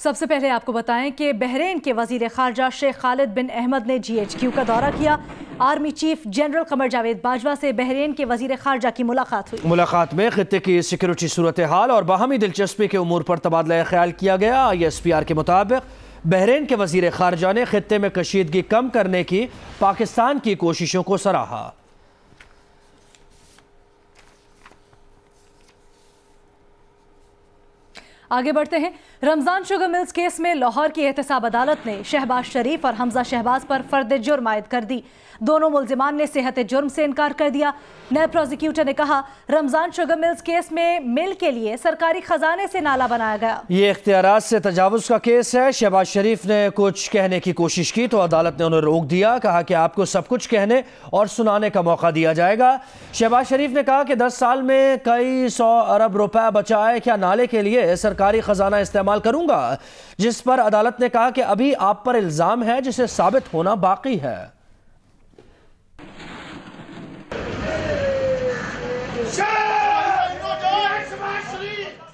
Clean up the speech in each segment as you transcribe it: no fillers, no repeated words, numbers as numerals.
سب سے پہلے آپ کو بتائیں کہ بحرین کے وزیر خارجہ شیخ خالد بن احمد نے GHQ کا دورہ کیا۔ Army chief general Qamar Javed Bajwa سے بحرین کے وزیر خارجہ کی ملاقات ہوئی۔ ملاقات میں خطے کی سیکورٹی صورتحال اور باہمی دلچسپی کے امور پر تبادلہ خیال کیا گیا۔ ISPR کے مطابق بحرین کے وزیر خارجہ نے خطے میں کشیدگی کم کرنے کی پاکستان کی کوششوں کو سراہا۔ آگے بڑھتے ہیں۔ رمضان شوگر ملز کیس میں لاہور کی احتساب عدالت نے شہباز شریف اور حمزہ شہباز پر فرد جرم عائد کر دی۔ دونوں ملزمان نے صحت جرم سے انکار کر دیا۔ نیب پروزیکیوٹر نے کہا رمضان شوگر ملز کیس میں مل کے لیے سرکاری خزانے سے نالا بنایا گیا۔ یہ اختیارات سے تجاوز کا کیس ہے۔ شہباز شریف نے کچھ کہنے کی کوشش کی تو عدالت نے انہیں روک دیا، کہا کہ آپ کو سب کچھ کہنے اور سنانے کا موقع دیا جائے گا۔ شہباز شریف نے کہا کہ 10 سال میں کئی 100 ارب روپے بچائے، کیا نالے کے لیے سرکاری خزانہ استعمال کروں گا، جس پر عدالت نے کہا کہ ابھی آپ پر الزام ہے جسے ثابت ہونا باقی ہے۔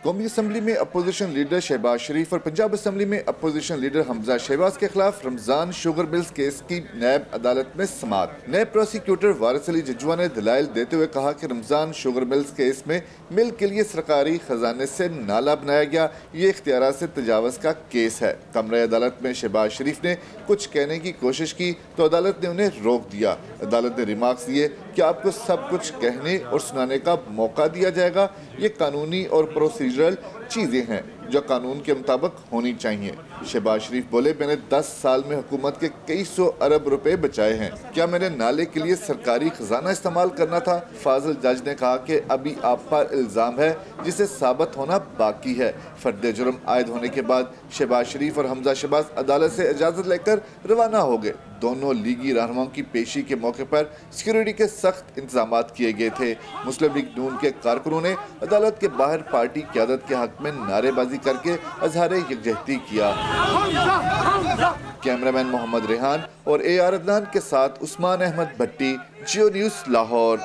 قومی اسمبلی میں اپوزیشن لیڈر شہباز شریف اور پنجاب اسمبلی میں اپوزیشن لیڈر حمزہ شہباز کے خلاف رمضان شوگر ملز کیس کی نیب عدالت میں سماعت۔ نیب پروسیکیوٹر وارث علی ججوہ نے دلائل دیتے ہوئے کہا کہ رمضان شوگر ملز کیس میں مل کے لیے سرکاری خزانے سے نالا بنایا گیا، یہ اختیارات سے تجاوز کا کیس ہے۔ کمرہ عدالت میں شہباز شریف نے کچھ کہنے کی کوشش کی تو عدالت نے انہیں روک دیا۔ عدالت نے ریمارکس دیے کہ آپ کو سب کچھ کہنے اور سنانے کا موقع دیا جائے گا، یہ قانونی اور پروسیجرل چیزیں ہیں جو قانون کے مطابق ہونی چاہیے۔ شہباز شریف بولے میں نے 10 سال میں حکومت کے کئی 100 ارب روپے بچائے ہیں، کیا میں نے نالے کے لیے سرکاری خزانہ استعمال کرنا تھا؟ فاضل جج نے کہا کہ ابھی آپ پر الزام ہے جسے ثابت ہونا باقی ہے۔ فرد جرم عائد ہونے کے بعد شہباز شریف اور حمزہ شہباز عدالت سے اجازت لے کر روانہ ہو گئے۔ دونوں لیگی رہنماؤں کی پیشی کے موقع پر سیکورٹی کے سخت انتظامات کیے گئے تھے۔ مسلم لیگ نون کے کارکنوں نے عدالت کے باہر پارٹی قیادت کے حق میں نعرے بازی کر کے اظہار یکجہتی کیا۔ کیمرامین محمد ریحان اور AR عدنان کے ساتھ عثمان احمد بھٹی، جیو نیوز لاہور۔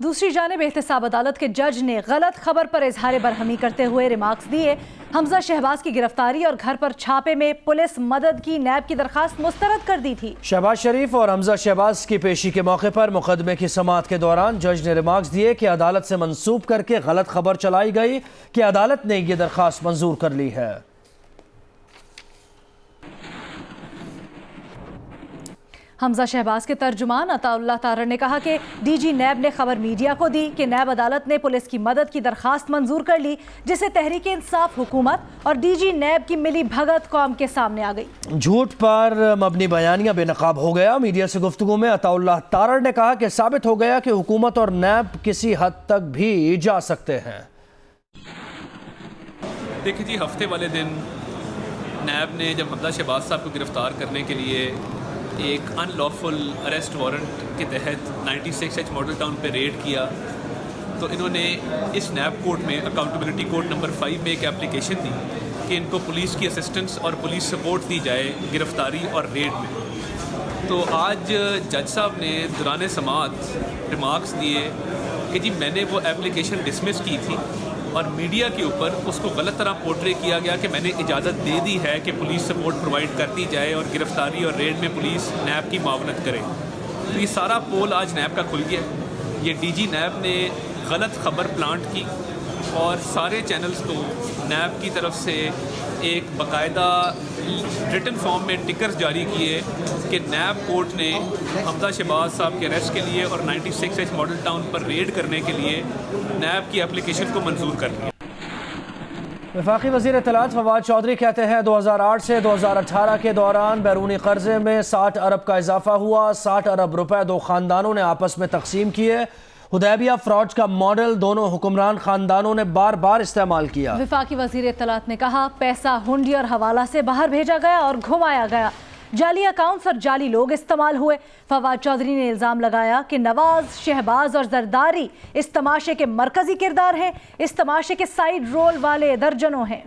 دوسری جانب احتساب عدالت کے جج نے غلط خبر پر اظہار برہمی کرتے ہوئے ریمارکس دیے۔ حمزہ شہباز کی گرفتاری اور گھر پر چھاپے میں پولیس مدد کی نیب کی درخواست مسترد کر دی تھی۔ شہباز شریف اور حمزہ شہباز کی پیشی کے موقع پر مقدمے کی سماعت کے دوران جج نے ریمارکس دیے کہ عدالت سے منسوب کر کے غلط خبر چلائی گئی کہ عدالت نے یہ درخواست منظور کر لی ہے۔ حمزہ شہباز کے ترجمان عطا اللہ تارڑ نے کہا کہ DG نیب نے خبر میڈیا کو دی کہ نیب عدالت نے پولیس کی مدد کی درخواست منظور کر لی، جسے تحریک انصاف حکومت اور DG نیب کی ملی بھگت قوم کے سامنے آ گئی۔ جھوٹ پر مبنی بیانیہ بے نقاب ہو گیا۔ میڈیا سے گفتگو میں عطا اللہ تارڑ نے کہا کہ ثابت ہو گیا کہ حکومت اور نیب کسی حد تک بھی جا سکتے ہیں۔ دیکھیں جی، ہفتے والے دن نیب نے جب حمزہ شہباز صاحب کو گرفتار کرنے کے لیے ایک ان لافل اریسٹ وارنٹ کے تحت 96H ماڈل ٹاؤن پہ ریڈ کیا تو انہوں نے اس نیب کورٹ میں اکاؤنٹیبلٹی کوڈ نمبر 5 میں ایک اپلیکیشن دی کہ ان کو پولیس کی اسسٹنس اور پولیس سپورٹ دی جائے گرفتاری اور ریڈ میں۔ تو آج جج صاحب نے دوران سماعت ریمارکس دیے کہ جی میں نے وہ اپلیکیشن ڈسمس کی تھی اور میڈیا کے اوپر اس کو غلط طرح پورٹرے کیا گیا کہ میں نے اجازت دے دی ہے کہ پولیس سپورٹ پرووائڈ کرتی جائے اور گرفتاری اور ریڈ میں پولیس نیب کی معاونت کرے۔ تو یہ سارا پول آج نیب کا کھل گیا۔ یہ DG نیب نے غلط خبر پلانٹ کی اور سارے چینلز کو نیب کی طرف سے ایک باقاعدہ ریٹن فارم میں ٹکرز جاری کیے کہ نیب کورٹ نے حمزہ شہباز صاحب کے اریسٹ کے لیے اور 96H ماڈل ٹاؤن پر ریڈ کرنے کے لیے نیب کی اپلیکیشن کو منظور کر لیا۔ وفاقی وزیر اطلاعات فواد چودھری کہتے ہیں 2008 سے 2018 کے دوران بیرونی قرضے میں 60 ارب کا اضافہ ہوا۔ 60 ارب روپے دو خاندانوں نے آپس میں تقسیم کیے۔ حدیبیہ فراڈ کا ماڈل دونوں حکمران خاندانوں نے بار بار استعمال کیا۔ وفاقی وزیر اطلاعات نے کہا پیسہ ہنڈی اور حوالہ سے باہر بھیجا گیا اور گھمایا گیا، جعلی اکاؤنٹس اور جعلی لوگ استعمال ہوئے۔ فواد چودھری نے الزام لگایا کہ نواز، شہباز اور زرداری اس تماشے کے مرکزی کردار ہیں، اس تماشے کے سائیڈ رول والے درجنوں ہیں۔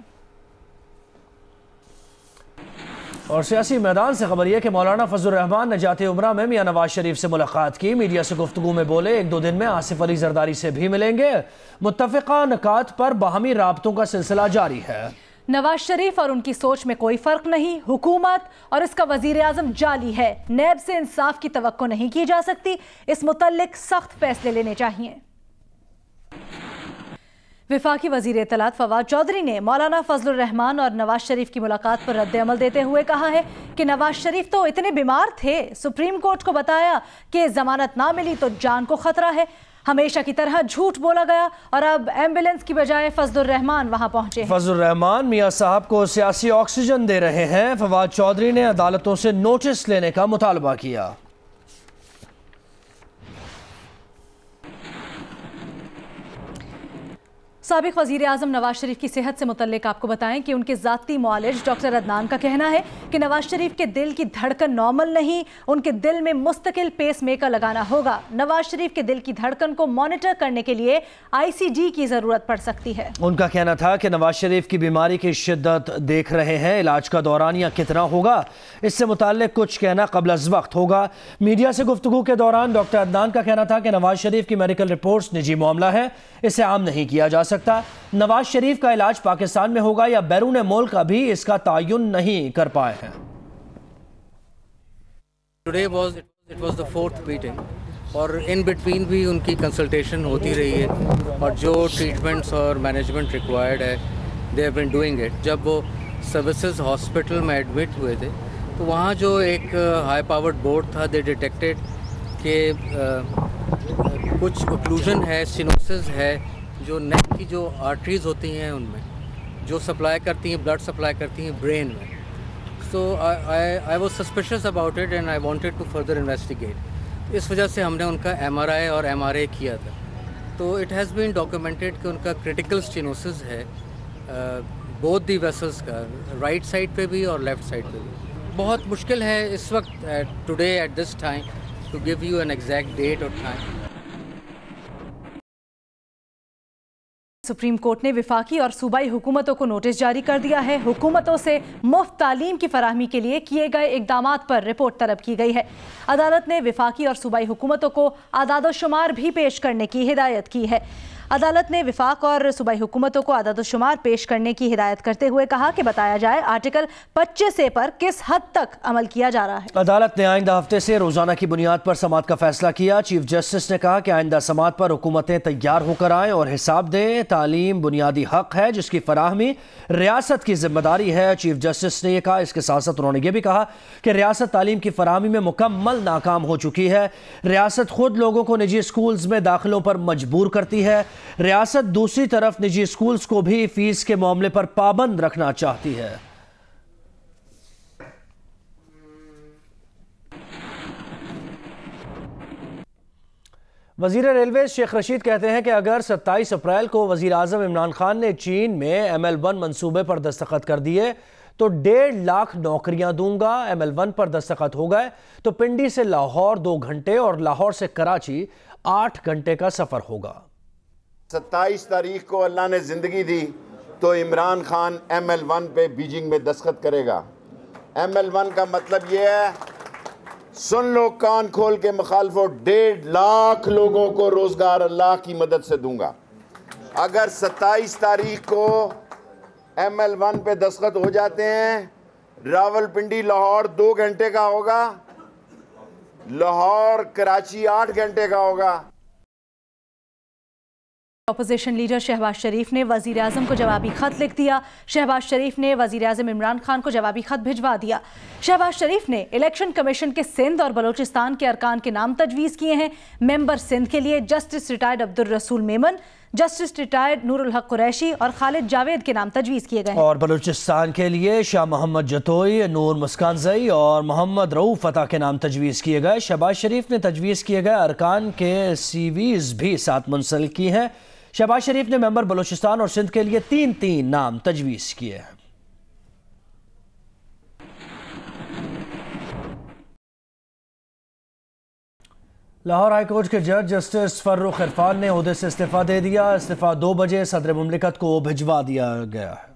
اور سیاسی میدان سے خبر یہ کہ مولانا فضل الرحمان نے جاتے عمرہ میں میاں نواز شریف سے ملاقات کی. میڈیا سے گفتگو میں بولے 1-2 دن میں آصف علی زرداری سے بھی ملیں گے. متفقہ نکات پر باہمی رابطوں کا سلسلہ جاری ہے. نواز شریف اور ان کی سوچ میں کوئی فرق نہیں. حکومت اور اس کا وزیر اعظم جعلی ہے. نیب سے انصاف کی توقع نہیں کی جا سکتی. اس متعلق سخت فیصلے لینے چاہیے. وفاقی وزیر اطلاعات فواد چودھری نے مولانا فضل الرحمان اور نواز شریف کی ملاقات پر رد عمل دیتے ہوئے کہا ہے کہ نواز شریف تو اتنے بیمار تھے, سپریم کورٹ کو بتایا کہ ضمانت نہ ملی تو جان کو خطرہ ہے. ہمیشہ کی طرح جھوٹ بولا گیا اور اب ایمبولینس کی بجائے فضل الرحمان وہاں پہنچے ہیں. فضل الرحمان میاں صاحب کو سیاسی آکسیجن دے رہے ہیں. فواد چودھری نے عدالتوں سے نوٹس لینے کا مطالبہ کیا. سابق وزیر اعظم نواز شریف کی صحت سے متعلق آپ کو بتائیں کہ ان کے ذاتی معالج ڈاکٹر عدنان کا کہنا ہے کہ نواز شریف کے دل کی دھڑکن نارمل نہیں, ان کے دل میں مستقل پیس میکر لگانا ہوگا. نواز شریف کے دل کی دھڑکن کو مانیٹر کرنے کے لیے ICD کی ضرورت پڑ سکتی ہے. ان کا کہنا تھا کہ نواز شریف کی بیماری کی شدت دیکھ رہے ہیں, علاج کا دورانیہ کتنا ہوگا اس سے متعلق کچھ کہنا قبل از وقت ہوگا. میڈیا سے گفتگو کے دوران ڈاکٹر عدنان کا کہنا تھا کہ نواز شریف کی میڈیکل رپورٹس نجی معاملہ ہے, اسے عام نہیں کیا جا سکتا. نواز شریف کا علاج پاکستان میں ہوگا یا بیرون ملک ابھی اس کا تعین نہیں کر پائے ہیں. Today it was the 4th meeting اور ان بٹوین بھی ان کی کنسلٹیشن ہوتی رہی ہے اور جو ٹریٹمنٹس اور مینجمنٹ ریکوائرڈ ہے they have been doing it. جب وہ سروسز ہاسپٹل میں ایڈمٹ ہوئے تھے تو وہاں جو ایک ہائی پاورڈ بورڈ تھا they detected کہ کچھ اوکلوژن ہے, سینوسز ہے جو نیک کی جو آرٹریز ہوتی ہیں ان میں جو سپلائی کرتی ہیں, بلڈ سپلائی کرتی ہیں برین میں. So I was suspicious about it and I wanted to further investigate. اس وجہ سے ہم نے ان کا MRI اور MRA کیا تھا. تو اٹ ہیز بین ڈاکیومنٹڈ کہ ان کا کرٹیکل اسٹینوسس ہے بوتھ دی ویسلس کا, رائٹ سائڈ پہ بھی اور لیفٹ سائڈ پہ بھی. بہت مشکل ہے اس وقت today at this time to give you an exact date اور ٹائم. سپریم کورٹ نے وفاقی اور صوبائی حکومتوں کو نوٹس جاری کر دیا ہے. حکومتوں سے مفت تعلیم کی فراہمی کے لیے کیے گئے اقدامات پر رپورٹ طلب کی گئی ہے. عدالت نے وفاقی اور صوبائی حکومتوں کو اعداد و شمار بھی پیش کرنے کی ہدایت کی ہے. عدالت نے وفاق اور صوبائی حکومتوں کو اعداد و شمار پیش کرنے کی ہدایت کرتے ہوئے کہا کہ بتایا جائے آرٹیکل 25A پر کس حد تک عمل کیا جا رہا ہے. عدالت نے آئندہ ہفتے سے روزانہ کی بنیاد پر سماعت کا فیصلہ کیا. چیف جسٹس نے کہا کہ آئندہ سماعت پر حکومتیں تیار ہو کر آئیں اور حساب دیں. تعلیم بنیادی حق ہے جس کی فراہمی ریاست کی ذمہ داری ہے. چیف جسٹس نے یہ کہا. اس کے ساتھ ساتھ انہوں نے یہ بھی کہا کہ ریاست تعلیم کی فراہمی میں مکمل ناکام ہو چکی ہے. ریاست خود لوگوں کو نجی اسکولز میں داخلوں پر مجبور کرتی ہے. ریاست دوسری طرف نجی اسکولز کو بھی فیس کے معاملے پر پابند رکھنا چاہتی ہے. وزیر ریلویز شیخ رشید کہتے ہیں کہ اگر 27 اپریل کو وزیر اعظم عمران خان نے چین میں ML1 منصوبے پر دستخط کر دیے تو 1.5 لاکھ نوکریاں دوں گا. ML1 پر دستخط ہو گئے تو پنڈی سے لاہور 2 گھنٹے اور لاہور سے کراچی 8 گھنٹے کا سفر ہوگا. 27 تاریخ کو اللہ نے زندگی دی تو عمران خان ML1 پہ بیجنگ میں دستخط کرے گا. ML1 کا مطلب یہ ہے, سن لو کان کھول کے مخالفوں, 1.5 لاکھ لوگوں کو روزگار اللہ کی مدد سے دوں گا. اگر 27 تاریخ کو ML1 پہ دستخط ہو جاتے ہیں, راولپنڈی لاہور 2 گھنٹے کا ہوگا, لاہور کراچی 8 گھنٹے کا ہوگا. اپوزیشن لیڈر شہباز شریف نے وزیر اعظم کو جوابی خط لکھ دیا. شہباز شریف نے وزیر اعظم عمران خان کو جوابی خط بھجوا دیا. شہباز شریف نے الیکشن کمیشن کے سندھ اور بلوچستان کے ارکان کے نام تجویز کیے ہیں. ممبر سندھ کے لیے justice retired Abdul Rasool Memon, justice retired Noor ul Haq Qureshi اور خالد جاوید کے نام تجویز کیے گئے ہیں. اور بلوچستان کے لیے شاہ محمد جتوئی, نور مسکانزئی اور محمد رؤوف فتح کے نام تجویز کیے گئے. شہباز شریف نے تجویز کیے گئے ارکان کے CVs بھی ساتھ منسلک کی ہیں. شہباز شریف نے ممبر بلوچستان اور سندھ کے لیے 3 نام تجویز کیے ہیں. لاہور ہائی کورٹ کے جج جسٹس فرخ عرفان نے عہدے سے استعفیٰ دے دیا. استعفیٰ 2 بجے صدر مملکت کو بھجوا دیا گیا ہے.